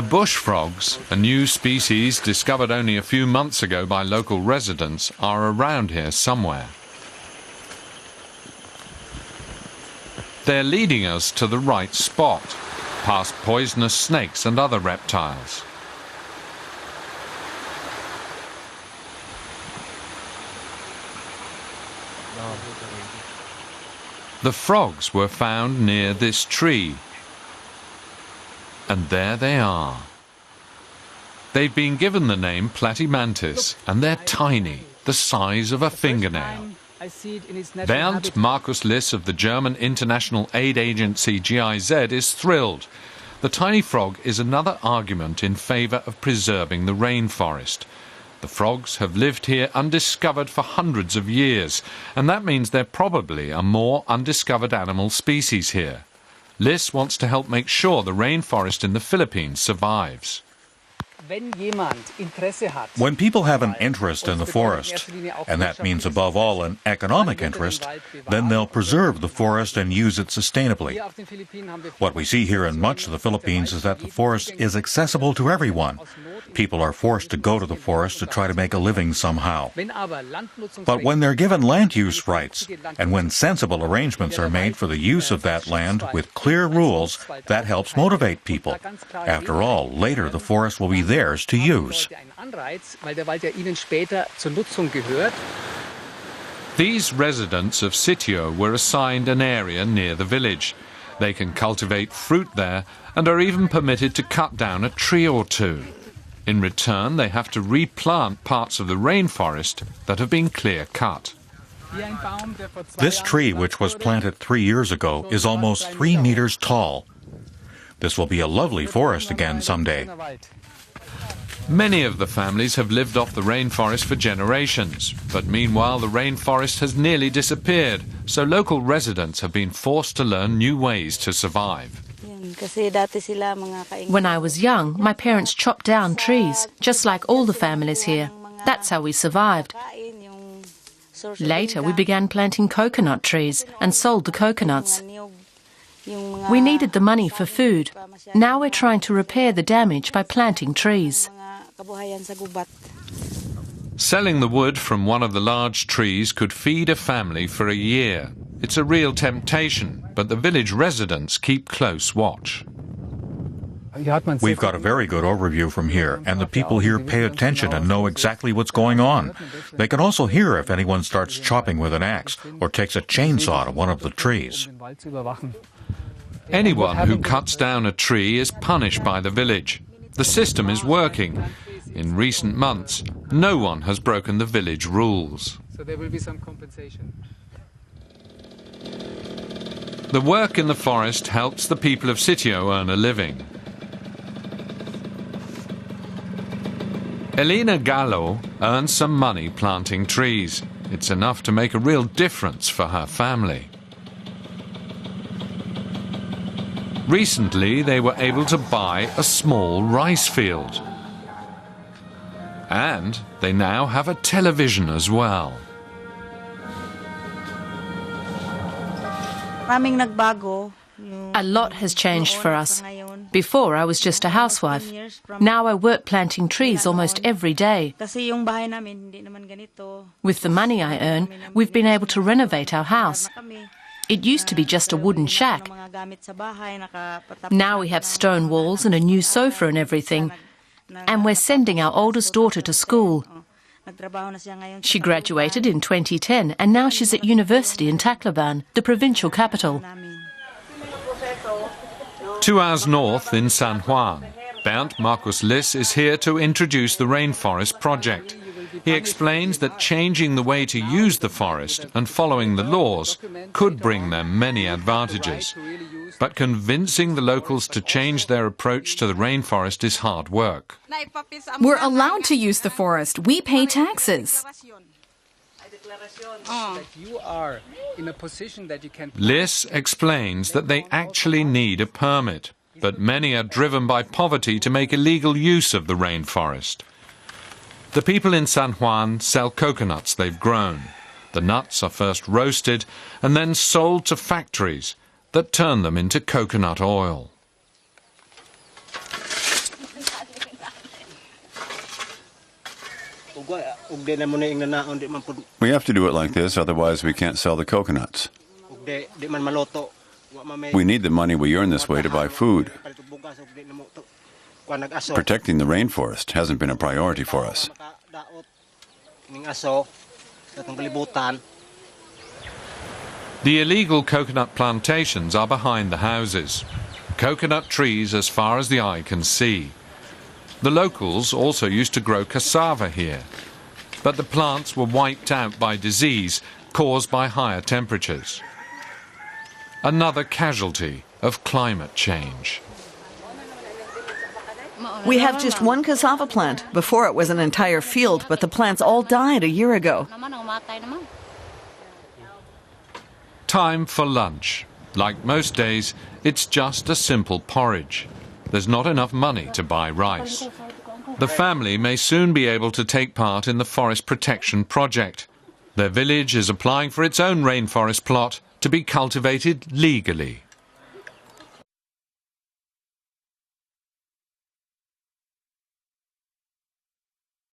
bush frogs, a new species discovered only a few months ago by local residents, are around here somewhere. They're leading us to the right spot, past poisonous snakes and other reptiles. The frogs were found near this tree. And there they are. They've been given the name platymantis, and they're tiny, the size of a fingernail. Bernd Markus Liss of the German International Aid Agency GIZ is thrilled. The tiny frog is another argument in favour of preserving the rainforest. The frogs have lived here undiscovered for hundreds of years, and that means there probably are more undiscovered animal species here. Liss wants to help make sure the rainforest in the Philippines survives. When people have an interest in the forest, and that means above all an economic interest, then they'll preserve the forest and use it sustainably. What we see here in much of the Philippines is that the forest is accessible to everyone. People are forced to go to the forest to try to make a living somehow. But when they're given land use rights, and when sensible arrangements are made for the use of that land with clear rules, that helps motivate people. After all, later the forest will be theirs to use. These residents of Sitio were assigned an area near the village. They can cultivate fruit there and are even permitted to cut down a tree or two. In return, they have to replant parts of the rainforest that have been clear-cut. This tree, which was planted 3 years ago, is almost 3 meters tall. This will be a lovely forest again someday. Many of the families have lived off the rainforest for generations, but meanwhile the rainforest has nearly disappeared, so local residents have been forced to learn new ways to survive. When I was young, my parents chopped down trees, just like all the families here. That's how we survived. Later, we began planting coconut trees and sold the coconuts. We needed the money for food. Now we're trying to repair the damage by planting trees. Selling the wood from one of the large trees could feed a family for a year. It's a real temptation, but the village residents keep close watch. We've got a very good overview from here, and the people here pay attention and know exactly what's going on. They can also hear if anyone starts chopping with an axe or takes a chainsaw to one of the trees. Anyone who cuts down a tree is punished by the village. The system is working. In recent months, no one has broken the village rules. So there will be some compensation. The work in the forest helps the people of Sitio earn a living. Elena Gallo earns some money planting trees. It's enough to make a real difference for her family. Recently, they were able to buy a small rice field. And they now have a television as well. A lot has changed for us. Before, I was just a housewife. Now I work planting trees almost every day. With the money I earn, we've been able to renovate our house. It used to be just a wooden shack. Now we have stone walls and a new sofa and everything. And we're sending our oldest daughter to school. She graduated in 2010 and now she's at university in Tacloban, the provincial capital. 2 hours north in San Juan, Bernd Markus Liss is here to introduce the Rainforest Project. He explains that changing the way to use the forest and following the laws could bring them many advantages. But convincing the locals to change their approach to the rainforest is hard work. We're allowed to use the forest. We pay taxes. Liss explains that they actually need a permit, but many are driven by poverty to make illegal use of the rainforest. The people in San Juan sell coconuts they've grown. The nuts are first roasted and then sold to factories that turn them into coconut oil. We have to do it like this, otherwise we can't sell the coconuts. We need the money we earn this way to buy food. Protecting the rainforest hasn't been a priority for us. The illegal coconut plantations are behind the houses. Coconut trees as far as the eye can see. The locals also used to grow cassava here, but the plants were wiped out by disease caused by higher temperatures. Another casualty of climate change. We have just one cassava plant. Before it was an entire field, but the plants all died a year ago. Time for lunch. Like most days, it's just a simple porridge. There's not enough money to buy rice. The family may soon be able to take part in the forest protection project. Their village is applying for its own rainforest plot to be cultivated legally.